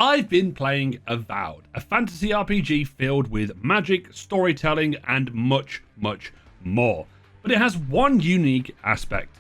I've been playing Avowed, a fantasy RPG filled with magic, storytelling, and much, much more. But it has one unique aspect: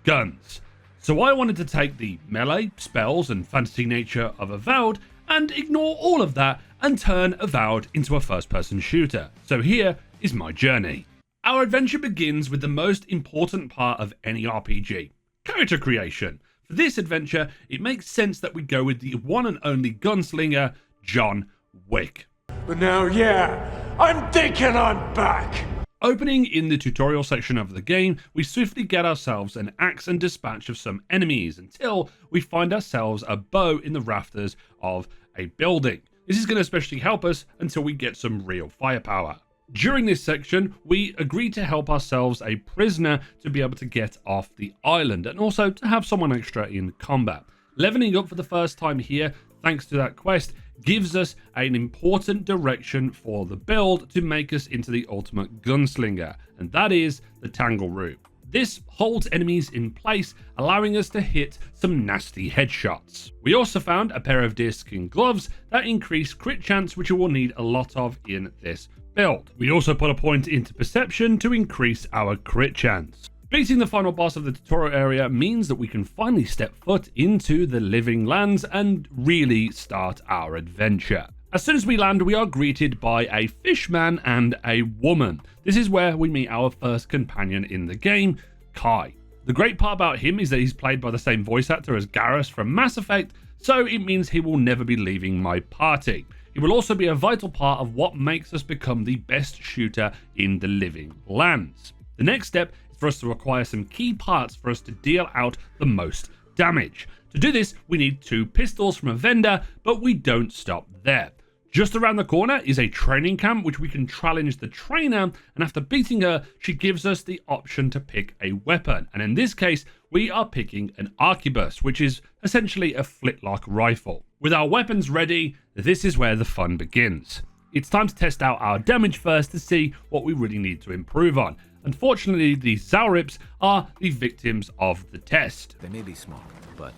guns. So I wanted to take the melee, spells, and fantasy nature of Avowed and ignore all of that and turn Avowed into a first-person shooter. So here is my journey. Our adventure begins with the most important part of any RPG: character creation. For this adventure, it makes sense that we go with the one and only gunslinger, John Wick. But now, yeah, I'm thinking I'm back! Opening in the tutorial section of the game, we swiftly get ourselves an axe and dispatch of some enemies until we find ourselves a bow in the rafters of a building. This is going to especially help us until we get some real firepower. During this section, we agree to help ourselves a prisoner to be able to get off the island and also to have someone extra in combat. Leveling up for the first time here, thanks to that quest, gives us an important direction for the build to make us into the ultimate gunslinger, and that is the Tangle Root. This holds enemies in place, allowing us to hit some nasty headshots. We also found a pair of deerskin gloves that increase crit chance, which we will need a lot of in this build. We also put a point into perception to increase our crit chance. Beating the final boss of the tutorial area means that we can finally step foot into the living lands and really start our adventure. As soon as we land, we are greeted by a fishman and a woman. This is where we meet our first companion in the game, Kai. The great part about him is that he's played by the same voice actor as Garrus from Mass Effect, so it means he will never be leaving my party. He will also be a vital part of what makes us become the best shooter in the living lands. The next step is for us to acquire some key parts for us to deal out the most damage. To do this, we need 2 pistols from a vendor, but we don't stop there. Just around the corner is a training camp which we can challenge the trainer, and after beating her, she gives us the option to pick a weapon. And in this case, we are picking an arquebus, which is essentially a flintlock rifle. With our weapons ready, this is where the fun begins. It's time to test out our damage first to see what we really need to improve on. Unfortunately, the Zaurips are the victims of the test. They may be small, but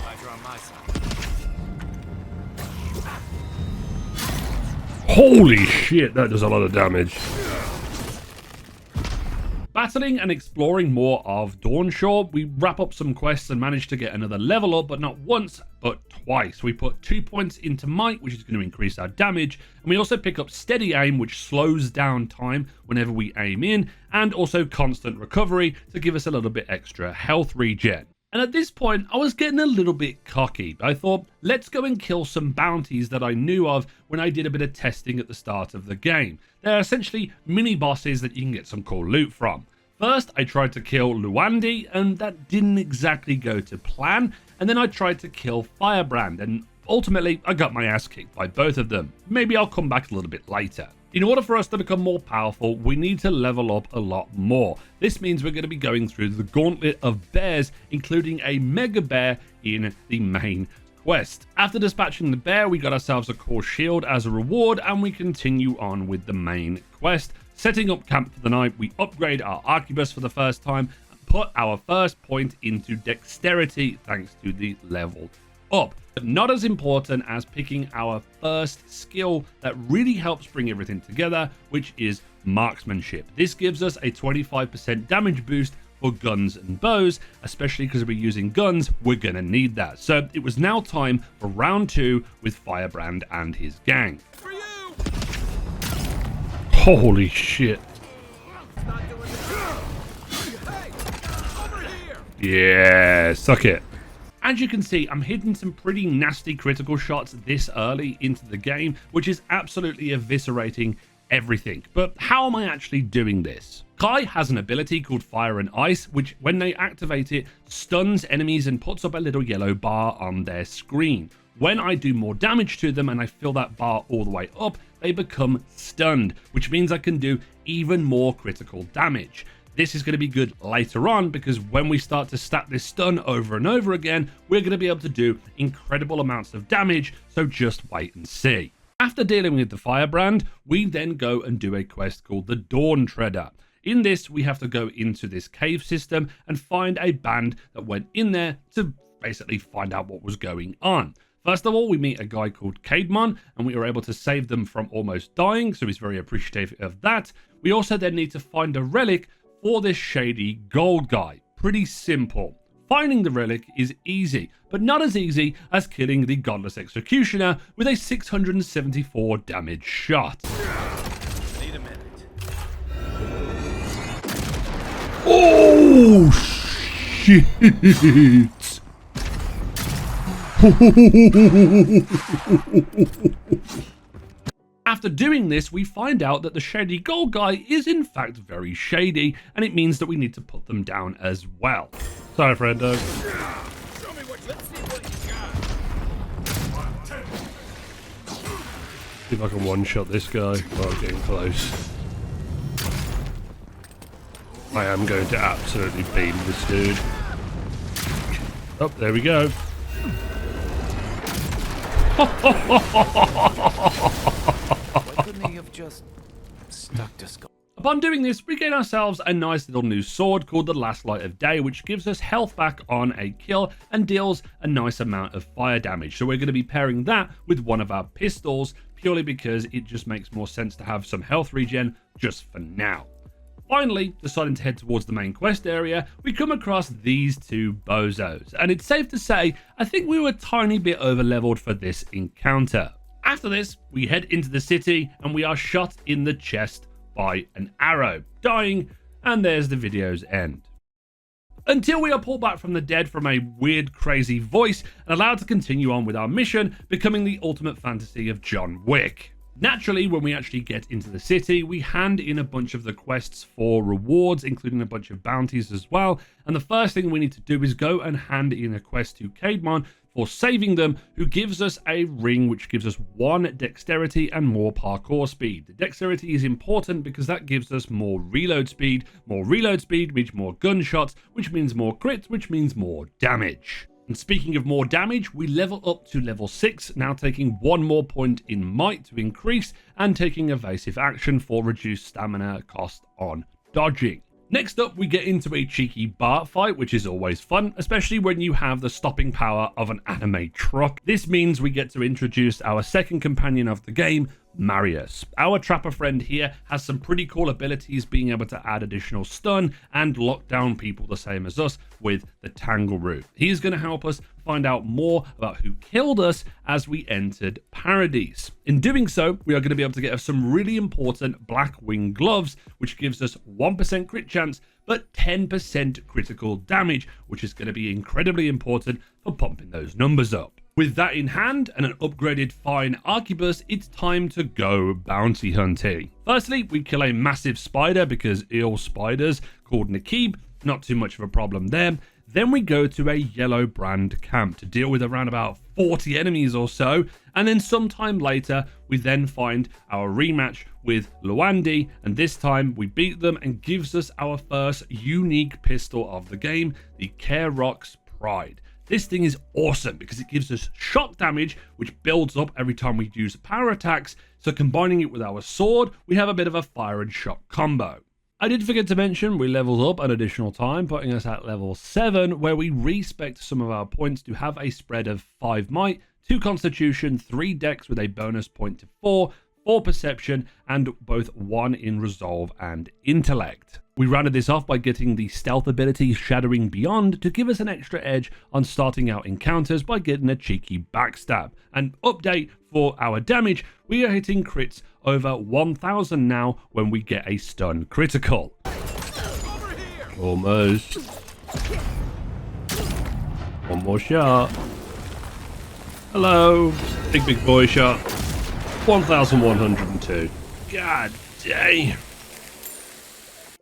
eyes are on my side. Holy shit, that does a lot of damage. Battling and exploring more of Dawnshore, we wrap up some quests and manage to get another level up, but not once, but twice. We put 2 points into might, which is going to increase our damage, and we also pick up steady aim, which slows down time whenever we aim in, and also constant recovery to give us a little bit extra health regen. And at this point, I was getting a little bit cocky. I thought, let's go and kill some bounties that I knew of when I did a bit of testing at the start of the game. They're essentially mini bosses that you can get some cool loot from. First, I tried to kill Luandi, and that didn't exactly go to plan. And then I tried to kill Firebrand, and ultimately, I got my ass kicked by both of them. Maybe I'll come back a little bit later. In order for us to become more powerful, we need to level up a lot more. This means we're going to be going through the gauntlet of bears, including a mega bear in the main quest. After dispatching the bear, we got ourselves a core shield as a reward, and we continue on with the main quest. Setting up camp for the night, we upgrade our arquebus for the first time and put our first point into dexterity thanks to the level up. But not as important as picking our first skill that really helps bring everything together, which is marksmanship. This gives us a 25% damage boost for guns and bows, especially because we're using guns, we're gonna need that. So it was now time for round 2 with Firebrand and his gang. For you! Holy shit. Hey, over here! Yeah, suck it. As you can see, I'm hitting some pretty nasty critical shots this early into the game, which is absolutely eviscerating everything. But how am I actually doing this? Kai has an ability called Fire and Ice, which when they activate it, stuns enemies and puts up a little yellow bar on their screen. When I do more damage to them and I fill that bar all the way up, they become stunned, which means I can do even more critical damage. This is going to be good later on because when we start to stack this stun over and over again, we're going to be able to do incredible amounts of damage, so just wait and see. After dealing with the Firebrand, we then go and do a quest called the Dawn Treader. In this, we have to go into this cave system and find a band that went in there to basically find out what was going on. First of all, we meet a guy called Caedmon, and we were able to save them from almost dying, so he's very appreciative of that. We also then need to find a relic for this shady gold guy. Pretty simple. Finding the relic is easy, but not as easy as killing the Godless Executioner with a 674 damage shot. Need a minute. Oh, shit! After doing this, we find out that the shady gold guy is in fact very shady, and it means that we need to put them down as well. Sorry, friendo. Show me what. Let's see what you got. See if I can one-shot this guy. Oh, I'm getting close. I am going to absolutely beam this dude. Oh, there we go. Why couldn't he have just stuck to Skull? Upon doing this, we gain ourselves a nice little new sword called the Last Light of Day, which gives us health back on a kill and deals a nice amount of fire damage. So we're going to be pairing that with one of our pistols, purely because it just makes more sense to have some health regen just for now. Finally, deciding to head towards the main quest area, we come across these two bozos, and it's safe to say I think we were a tiny bit over leveled for this encounter. After this, we head into the city and we are shot in the chest by an arrow, dying, and there's the video's end. Until we are pulled back from the dead from a weird, crazy voice and allowed to continue on with our mission, becoming the ultimate fantasy of John Wick. Naturally, when we actually get into the city, we hand in a bunch of the quests for rewards, including a bunch of bounties as well. And the first thing we need to do is go and hand in a quest to Caedmon for saving them, who gives us a ring which gives us 1 dexterity and more parkour speed. The dexterity is important because that gives us more reload speed. More reload speed means more gunshots, which means more crits, which means more damage. And speaking of more damage, we level up to level 6, now taking 1 more point in might to increase, and taking evasive action for reduced stamina cost on dodging. Next up, we get into a cheeky bar fight, which is always fun, especially when you have the stopping power of an anime truck. This means we get to introduce our second companion of the game, Marius. Our trapper friend here has some pretty cool abilities, being able to add additional stun and lock down people the same as us with the Tangle Root. He is going to help us find out more about who killed us as we entered Paradise. In doing so, we are going to be able to get us some really important black wing gloves, which gives us 1% crit chance, but 10% critical damage, which is going to be incredibly important for pumping those numbers up. With that in hand and an upgraded fine arquebus, it's time to go bounty hunting. Firstly, we kill a massive spider because eel spiders called Nakib, not too much of a problem there. Then we go to a yellow brand camp to deal with around about 40 enemies or so, and then sometime later we then find our rematch with Luandi, and this time we beat them and gives us our first unique pistol of the game, the Carox Pride. This thing is awesome because it gives us shock damage, which builds up every time we use power attacks, so combining it with our sword, we have a bit of a fire and shock combo. I did forget to mention we leveled up an additional time, putting us at level 7, where we respect some of our points to have a spread of 5 might, 2 constitution, 3 dex with a bonus point to 4 perception, and both 1 in resolve and intellect. We rounded this off by getting the stealth ability Shattering Beyond to give us an extra edge on starting out encounters by getting a cheeky backstab. And update for our damage, we are hitting crits over 1000 now when we get a stun critical. Almost. One more shot. Hello. Big boy shot. 1102. God dang.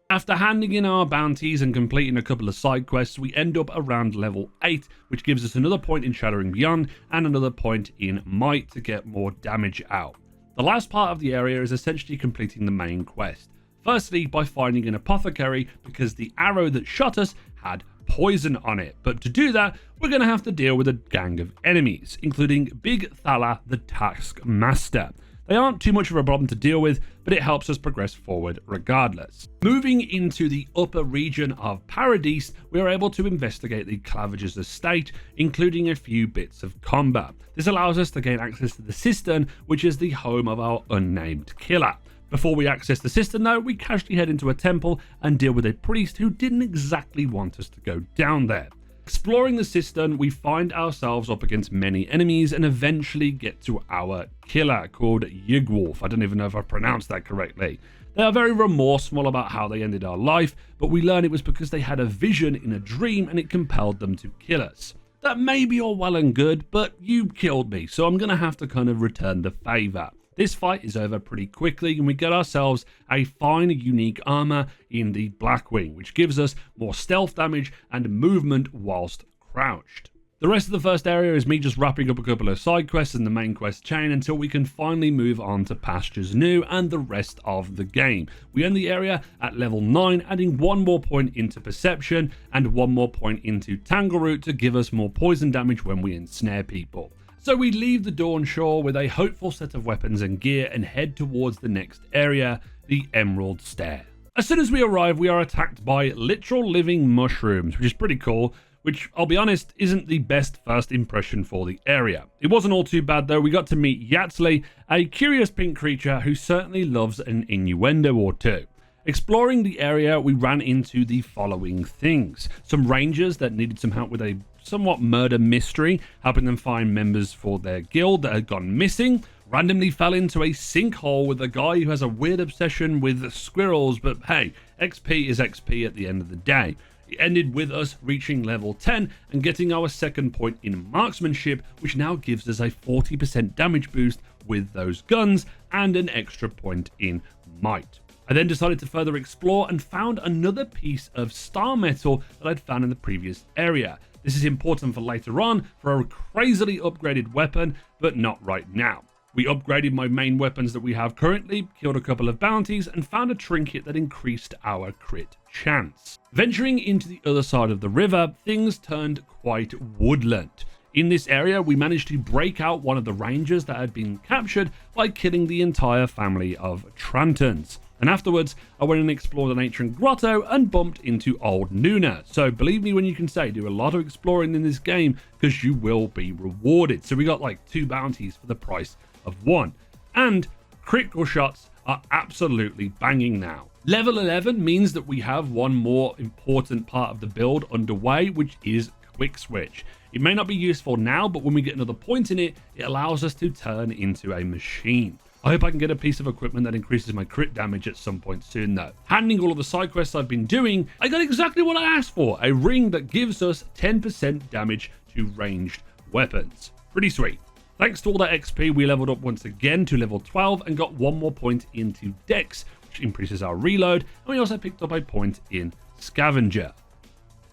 After handing in our bounties and completing a couple of side quests, we end up around level 8, which gives us another point in Shattering Beyond and another point in Might to get more damage out. The last part of the area is essentially completing the main quest. Firstly, by finding an apothecary, because the arrow that shot us had poison on it. But to do that, we're going to have to deal with a gang of enemies, including Big Thala the Taskmaster. They aren't too much of a problem to deal with, but it helps us progress forward regardless. Moving into the upper region of Paradise, we are able to investigate the Clavager's estate, including a few bits of combat. This allows us to gain access to the cistern, which is the home of our unnamed killer. Before we access the cistern though, we casually head into a temple and deal with a priest who didn't exactly want us to go down there. Exploring the cistern, we find ourselves up against many enemies and eventually get to our killer called Yigwolf. I don't even know if I pronounced that correctly. They are very remorseful about how they ended our life, but we learn it was because they had a vision in a dream and it compelled them to kill us. That may be all well and good, but you killed me, so I'm going to have to kind of return the favour. This fight is over pretty quickly and we get ourselves a fine unique armor in the Blackwing, which gives us more stealth damage and movement whilst crouched. The rest of the first area is me just wrapping up a couple of side quests in the main quest chain until we can finally move on to Pastures New and the rest of the game. We end the area at level 9, adding one more point into Perception and one more point into Tangleroot to give us more poison damage when we ensnare people. So we leave the Dawnshore with a hopeful set of weapons and gear and head towards the next area, the Emerald Stair. As soon as we arrive, we are attacked by literal living mushrooms, which is pretty cool, which I'll be honest isn't the best first impression for the area. It wasn't all too bad though. We got to meet Yatzley, a curious pink creature who certainly loves an innuendo or two. Exploring the area, we ran into the following things. Some rangers that needed some help with a somewhat murder mystery, helping them find members for their guild that had gone missing. Randomly fell into a sinkhole with a guy who has a weird obsession with squirrels, but hey, XP is XP at the end of the day. It ended with us reaching level 10 and getting our second point in marksmanship, which now gives us a 40% damage boost with those guns and an extra point in might. I then decided to further explore and found another piece of star metal that I'd found in the previous area. This is important for later on for a crazily upgraded weapon, but not right now. We upgraded my main weapons that we have currently, killed a couple of bounties, and found a trinket that increased our crit chance. Venturing into the other side of the river, things turned quite woodland. In this area, we managed to break out one of the rangers that had been captured by killing the entire family of Trantons. And afterwards, I went and explored an ancient grotto and bumped into Old Nuna. So believe me when you can say, do a lot of exploring in this game because you will be rewarded. So we got like 2 bounties for the price of 1. And critical shots are absolutely banging now. Level 11 means that we have one more important part of the build underway, which is Quick Switch. It may not be useful now, but when we get another point in it, it allows us to turn into a machine. I hope I can get a piece of equipment that increases my crit damage at some point soon though. Handling all of the side quests I've been doing, I got exactly what I asked for, a ring that gives us 10% damage to ranged weapons. Pretty sweet. Thanks to all that XP, we leveled up once again to level 12 and got one more point into Dex, which increases our reload, and we also picked up a point in Scavenger.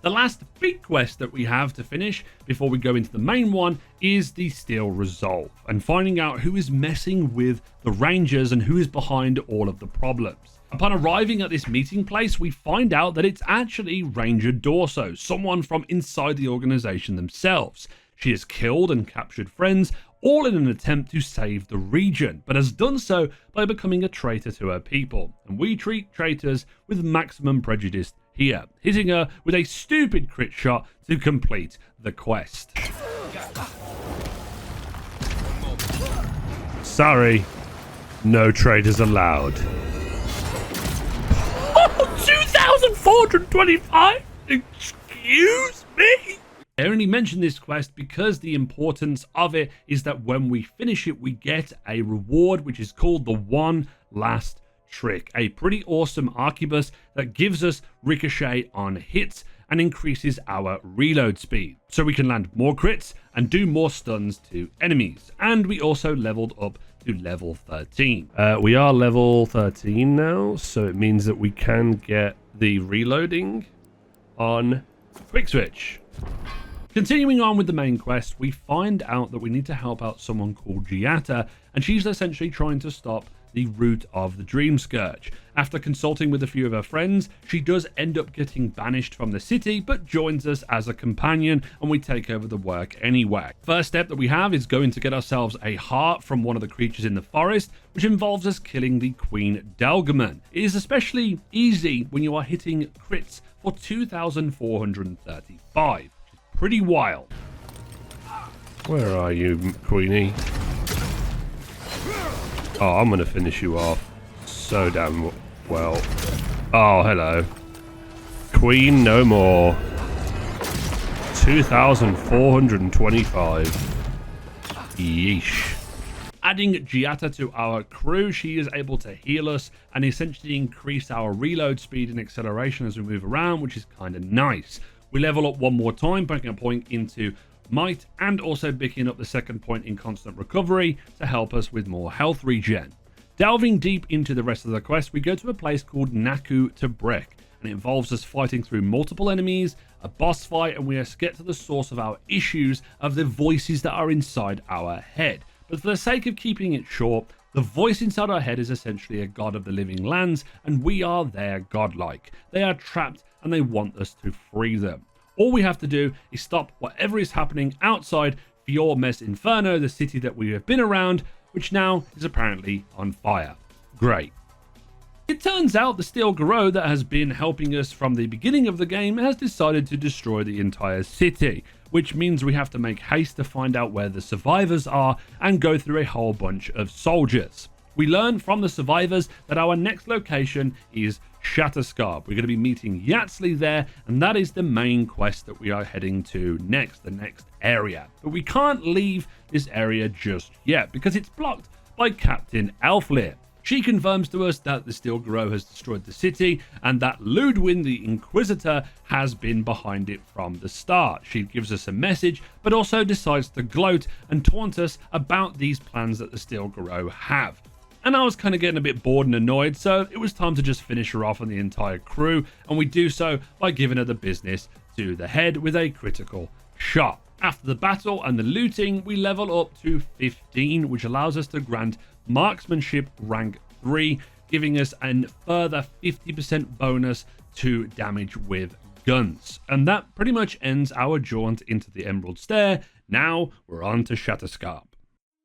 The last big quest that we have to finish before we go into the main one is the Steel Resolve and finding out who is messing with the Rangers and who is behind all of the problems. Upon arriving at this meeting place, we find out that it's actually Ranger Dorso, someone from inside the organization themselves. She has killed and captured friends, all in an attempt to save the region, but has done so by becoming a traitor to her people. And we treat traitors with maximum prejudice here, hitting her with a stupid crit shot to complete the quest. Sorry, no traitors allowed. Oh, 2,425? Excuse me? I only mention this quest because the importance of it is that when we finish it, we get a reward which is called the One Last Trick, a pretty awesome arquebus that gives us ricochet on hits and increases our reload speed, so we can land more crits and do more stuns to enemies. And we also leveled up to level 13. We are level 13 now, so it means that we can get the reloading on Quick Switch. Continuing on with the main quest, we find out that we need to help out someone called Giata, and she's essentially trying to stop the route of the Dream Scourge. After consulting with a few of her friends, she does end up getting banished from the city, but joins us as a companion, and we take over the work anyway. First step that we have is going to get ourselves a heart from one of the creatures in the forest, which involves us killing the Queen Delgamon. It is especially easy when you are hitting crits for 2,435, which is pretty wild. Where are you, Queenie? Oh, I'm gonna finish you off so damn well. Oh, hello. Queen no more. 2,425. Yeesh. Adding Giata to our crew, she is able to heal us and essentially increase our reload speed and acceleration as we move around, which is kind of nice. We level up one more time, putting a point into might and also picking up the second point in constant recovery to help us with more health regen. Delving deep into the rest of the quest, we go to a place called Naku to Brick, and it involves us fighting through multiple enemies, a boss fight, and we must get to the source of our issues of the voices that are inside our head. But for the sake of keeping it short, the voice inside our head is essentially a god of the living lands, and we are their godlike. They are trapped and they want us to free them. All we have to do is stop whatever is happening outside Fior Mes Inferno, the city that we have been around, which now is apparently on fire. Great. It turns out the Steel Garou that has been helping us from the beginning of the game has decided to destroy the entire city, which means we have to make haste to find out where the survivors are and go through a whole bunch of soldiers. We learn from the survivors that our next location is Chhat Scarp. We're going to be meeting Yatzli there, and that is the main quest that we are heading to next, the next area. But we can't leave this area just yet because it's blocked by Captain Elflear. She confirms to us that the Steel Garou has destroyed the city and that Ludwin the Inquisitor has been behind it from the start. She gives us a message, but also decides to gloat and taunt us about these plans that the Steel Garou have. And I was kind of getting a bit bored and annoyed, so it was time to just finish her off on the entire crew, and we do so by giving her the business to the head with a critical shot. After the battle and the looting, we level up to 15, which allows us to grant marksmanship rank 3, giving us a further 50% bonus to damage with guns. And that pretty much ends our jaunt into the Emerald Stair. Now we're on to Chhat Scarp.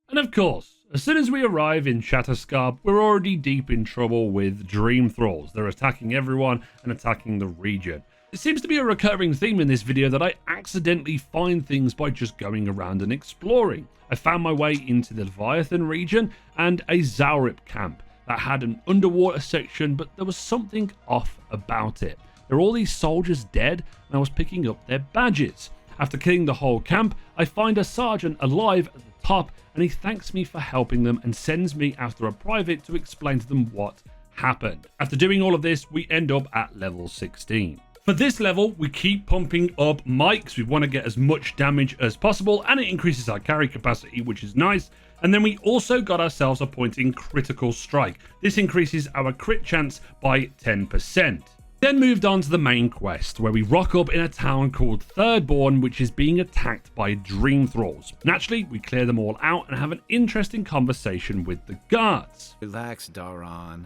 And of course, as soon as we arrive in Chhat Scarp, we're already deep in trouble with Dream Thralls. They're attacking everyone and attacking the region. It seems to be a recurring theme in this video that I accidentally find things by just going around and exploring. I found my way into the Leviathan region and a Zaurip camp that had an underwater section, but there was something off about it. There were all these soldiers dead, and I was picking up their badges. After killing the whole camp, I find a sergeant alive at the top, and he thanks me for helping them and sends me after a private to explain to them what happened. After doing all of this, we end up at level 16. For this level, we keep pumping up mics. We want to get as much damage as possible, and it increases our carry capacity, which is nice. And then we also got ourselves a point in critical strike. This increases our crit chance by 10%. Then moved on to the main quest, where we rock up in a town called Thirdborn, which is being attacked by Dream Thralls. Naturally, we clear them all out and have an interesting conversation with the guards. Relax, Daron.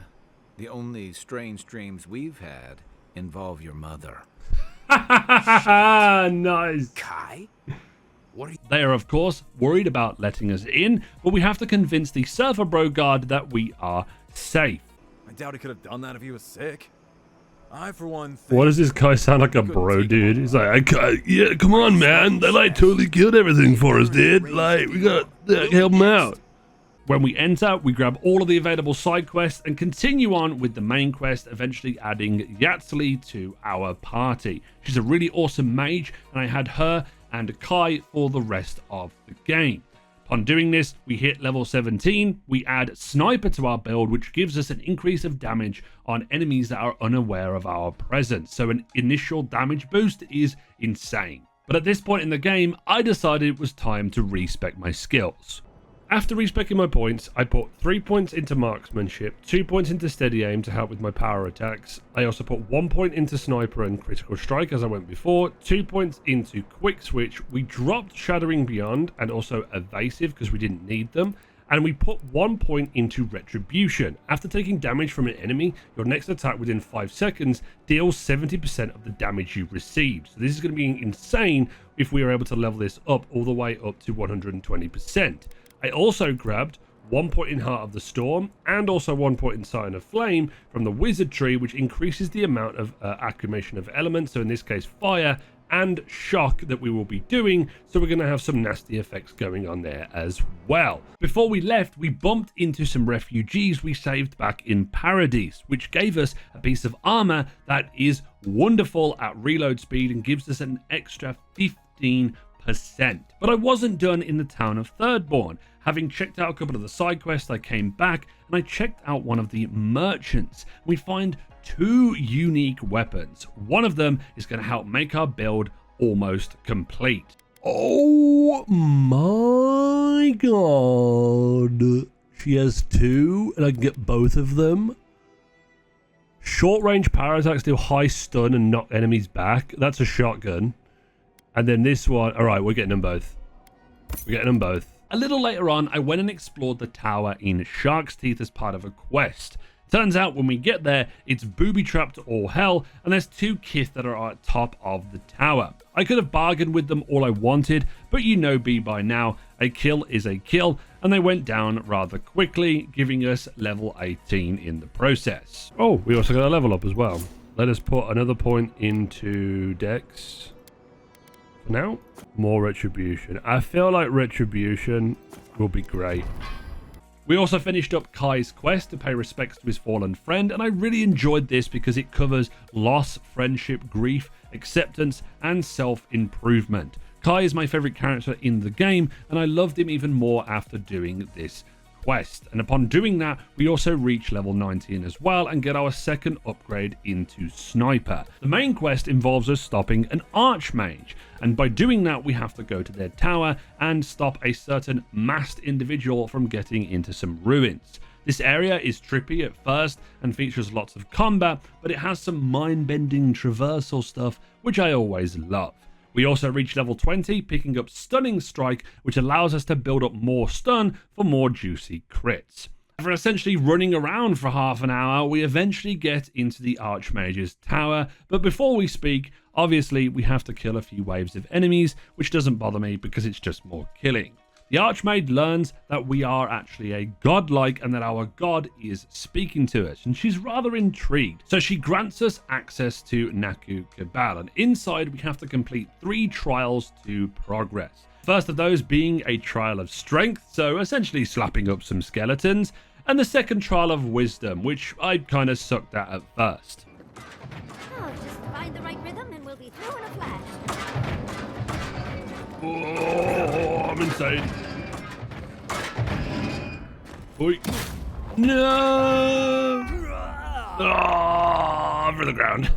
The only strange dreams we've had involve your mother. Nice. Kai? What are you... They are, of course, worried about letting us in, but we have to convince the Surfer Bro guard that we are safe. I doubt he could have done that if he was sick. I, for one, think... Why does this guy sound like a bro, dude? He's like, yeah, come on, man. They, like, totally killed everything for us, dude. Like, we gotta help them out. When we enter, we grab all of the available side quests and continue on with the main quest, eventually adding Yatzli to our party. She's a really awesome mage, and I had her and Kai for the rest of the game. Upon doing this, we hit level 17, we add Sniper to our build, which gives us an increase of damage on enemies that are unaware of our presence. So an initial damage boost is insane. But at this point in the game, I decided it was time to respec my skills. After respecing my points, I put 3 points into marksmanship, 2 points into steady aim to help with my power attacks. I also put 1 point into sniper and critical strike as I went before, 2 points into quick switch. We dropped shattering beyond and also evasive because we didn't need them. and we put 1 point into retribution. After taking damage from an enemy, your next attack within 5 seconds deals 70% of the damage you received. So this is going to be insane if we are able to level this up all the way up to 120%. I also grabbed 1 point in Heart of the Storm and also 1 point in Sign of Flame from the Wizard Tree, which increases the amount of accumulation of elements, so in this case fire and shock, that we will be doing, so we're going to have some nasty effects going on there as well. Before we left, we bumped into some refugees we saved back in Paradise, which gave us a piece of armor that is wonderful at reload speed and gives us an extra 15%. But I wasn't done in the town of Thirdborn. Having checked out a couple of the side quests, I came back and I checked out one of the merchants. We find 2 unique weapons. One of them is going to help make our build almost complete. Oh my god. She has 2 and I can get both of them. Short range power attacks do high stun and knock enemies back. That's a shotgun. And then this one, alright, we're getting them both. We're getting them both. A little later on, I went and explored the tower in Shark's Teeth as part of a quest. Turns out when we get there, it's booby-trapped to all hell, and there's 2 Kith that are at top of the tower. I could have bargained with them all I wanted, but you know B by now, a kill is a kill, and they went down rather quickly, giving us level 18 in the process. Oh, we also got a level up as well. Let us put another point into Dex. For now, more retribution. I feel like retribution will be great. We also finished up Kai's quest to pay respects to his fallen friend, and I really enjoyed this because it covers loss, friendship, grief, acceptance, and self-improvement. Kai is my favorite character in the game, and I loved him even more after doing this quest. And upon doing that, we also reach level 19 as well and get our second upgrade into Sniper. The main quest involves us stopping an Archmage, and by doing that we have to go to their tower and stop a certain masked individual from getting into some ruins. This area is trippy at first and features lots of combat, but it has some mind-bending traversal stuff, which I always love. We also reach level 20, picking up Stunning Strike, which allows us to build up more stun for more juicy crits. After essentially running around for half an hour, we eventually get into the Archmage's tower, but before we speak, obviously we have to kill a few waves of enemies, which doesn't bother me because it's just more killing. The Archmage learns that we are actually a godlike and that our god is speaking to us, and she's rather intrigued. So she grants us access to Naku Cabal, and inside we have to complete 3 trials to progress. First of those being a trial of strength, so essentially slapping up some skeletons, and the second trial of wisdom, which I kind of sucked at first. Oh, just find the right rhythm and we'll be through in a flash. Oh, I'm insane. Oi. No! Oh, over the ground.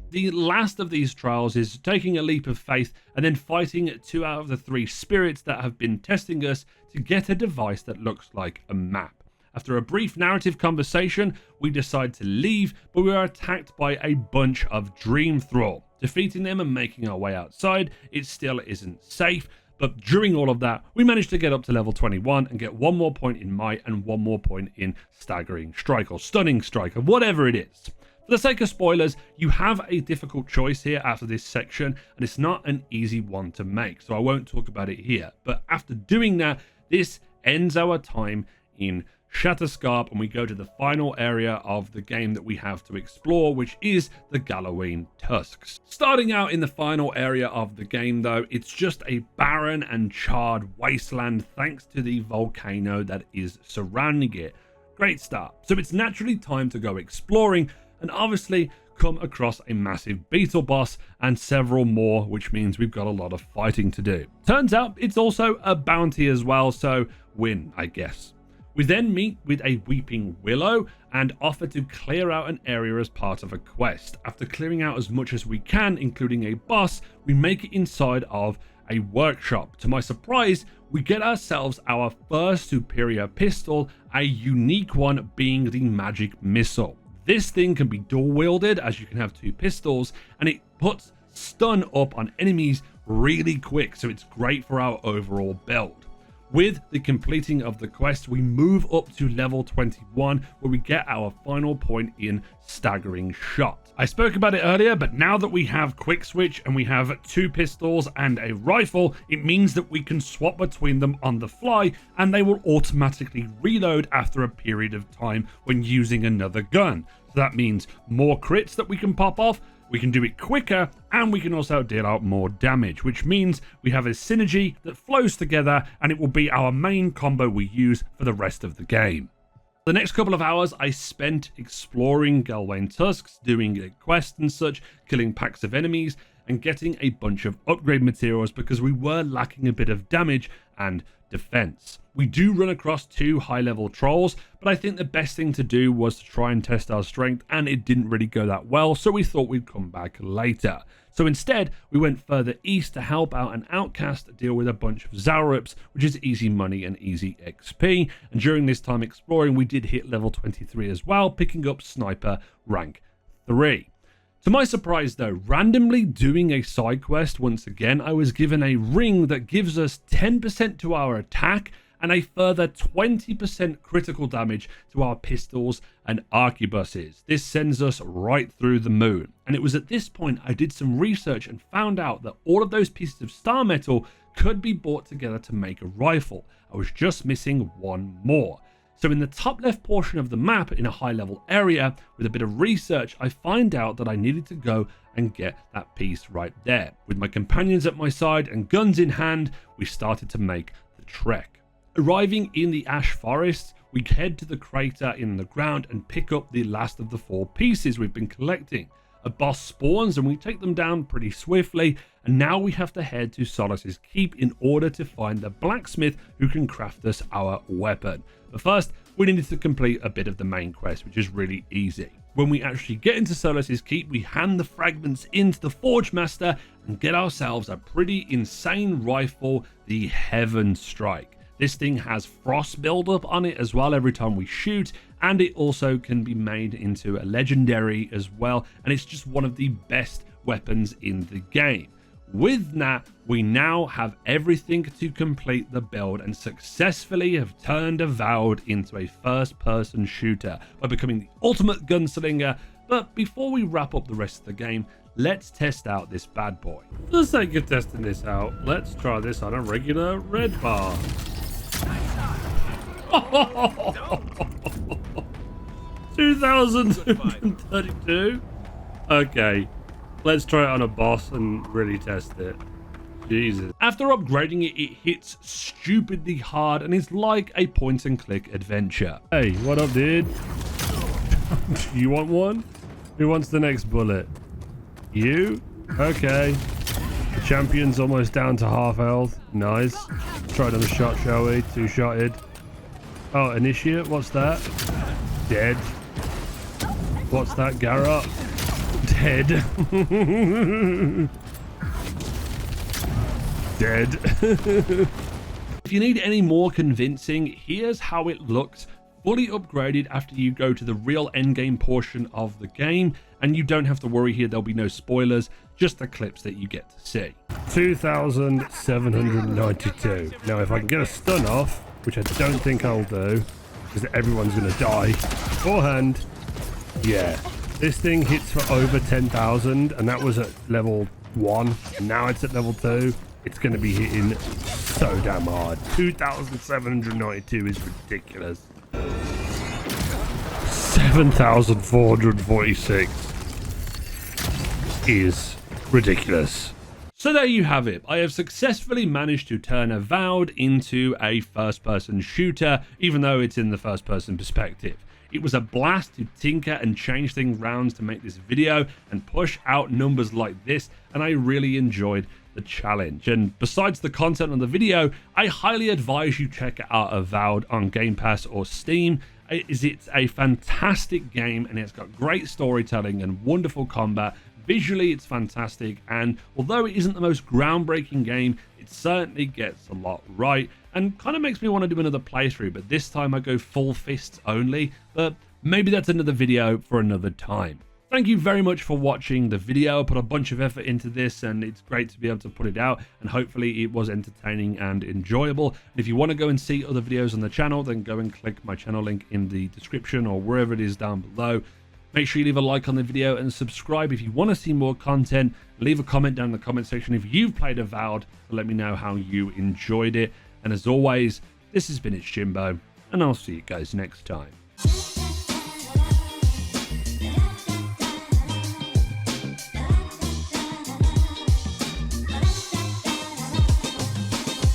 The last of these trials is taking a leap of faith and then fighting 2 out of the 3 spirits that have been testing us to get a device that looks like a map. After a brief narrative conversation, we decide to leave, but we are attacked by a bunch of Dream Thrall. Defeating them and making our way outside, it still isn't safe, but during all of that, we managed to get up to level 21 and get 1 more point in Might and 1 more point in Staggering Strike or Stunning Strike or whatever it is. For the sake of spoilers, you have a difficult choice here after this section, and it's not an easy one to make, so I won't talk about it here. But after doing that, this ends our time in Chhat Scarp, and we go to the final area of the game that we have to explore, which is the Gallow Tusks. Starting out in the final area of the game though, it's just a barren and charred wasteland thanks to the volcano that is surrounding it. Great start. So it's naturally time to go exploring and obviously come across a massive beetle boss and several more, which means we've got a lot of fighting to do. Turns out it's also a bounty as well, so win, I guess. We then meet with a Weeping Willow and offer to clear out an area as part of a quest. After clearing out as much as we can, including a boss, we make it inside of a workshop. To my surprise, we get ourselves our first superior pistol, a unique one being the magic missile. This thing can be dual wielded, as you can have 2 pistols, and it puts stun up on enemies really quick, so it's great for our overall build. With the completing of the quest, we move up to level 21, where we get our final point in Staggering Shot. I spoke about it earlier, but now that we have Quick Switch and we have 2 pistols and a rifle, it means that we can swap between them on the fly, and they will automatically reload after a period of time when using another gun. So that means more crits that we can pop off, we can do it quicker, and we can also deal out more damage, which means we have a synergy that flows together, and it will be our main combo we use for the rest of the game. The next couple of hours I spent exploring Gallow Tusks, doing quests and such, killing packs of enemies, and getting a bunch of upgrade materials because we were lacking a bit of damage and defense. We do run across 2 high-level trolls, but I think the best thing to do was to try and test our strength, and it didn't really go that well, so we thought we'd come back later. So instead, we went further east to help out an outcast deal with a bunch of Zaurups, which is easy money and easy XP, and during this time exploring, we did hit level 23 as well, picking up Sniper rank 3. To my surprise though, randomly doing a side quest once again, I was given a ring that gives us 10% to our attack and a further 20% critical damage to our pistols and arquebuses. This sends us right through the moon. And it was at this point I did some research and found out that all of those pieces of star metal could be brought together to make a rifle. I was just missing one more. So in the top left portion of the map, in a high level area, with a bit of research, I find out that I needed to go and get that piece right there. With my companions at my side and guns in hand, we started to make the trek. Arriving in the Ash Forest, we head to the crater in the ground and pick up the last of the 4 pieces we've been collecting. A boss spawns and we take them down pretty swiftly, and now we have to head to Solace's Keep in order to find the blacksmith who can craft us our weapon. But first, we needed to complete a bit of the main quest, which is really easy. When we actually get into Solace's Keep, we hand the fragments into the Forge Master and get ourselves a pretty insane rifle, the Heaven Strike. This thing has frost buildup on it as well every time we shoot, and it also can be made into a legendary as well, and it's just one of the best weapons in the game. With that, we now have everything to complete the build and successfully have turned Avowed into a first-person shooter by becoming the ultimate gunslinger. But before we wrap up the rest of the game, let's test out this bad boy. For the sake of testing this out, let's try this on a regular red bar. 2,232. Okay, let's try it on a boss and really test it. Jesus. After upgrading it, it hits stupidly hard and is like a point and click adventure. Hey, what up, dude? You want one? Who wants the next bullet? You? Okay. Champion's almost down to half health. Nice. Try another shot, shall we? 2-shotted. Oh, initiate. What's that? Dead. What's that, Garrett? Dead. Dead. If you need any more convincing, here's how it looks fully upgraded after you go to the real endgame portion of the game, and you don't have to worry here, there'll be no spoilers, just the clips that you get to see. 2,792. Now if I can get a stun off, which I don't think I'll do, because everyone's going to die beforehand. Yeah, this thing hits for over 10,000, and that was at level 1, and now it's at level 2. It's going to be hitting so damn hard. 2,792 is ridiculous. 7,446 is ridiculous. So there you have it. I have successfully managed to turn Avowed into a first-person shooter, even though it's in the first-person perspective. It was a blast to tinker and change things around to make this video and push out numbers like this, and I really enjoyed the challenge. And besides the content on the video, I highly advise you check out Avowed on Game Pass or Steam. It's a fantastic game, and it's got great storytelling and wonderful combat. Visually, it's fantastic, and although it isn't the most groundbreaking game, it certainly gets a lot right, and kind of makes me want to do another playthrough, but this time I go full fists only, but maybe that's another video for another time. Thank you very much for watching the video. I put a bunch of effort into this and it's great to be able to put it out, and hopefully it was entertaining and enjoyable. And if you want to go and see other videos on the channel, then go and click my channel link in the description or wherever it is down below. Make sure you leave a like on the video and subscribe if you want to see more content. Leave a comment down in the comment section if you've played Avowed to let me know how you enjoyed it. And as always, this has been It's Jimbo, and I'll see you guys next time.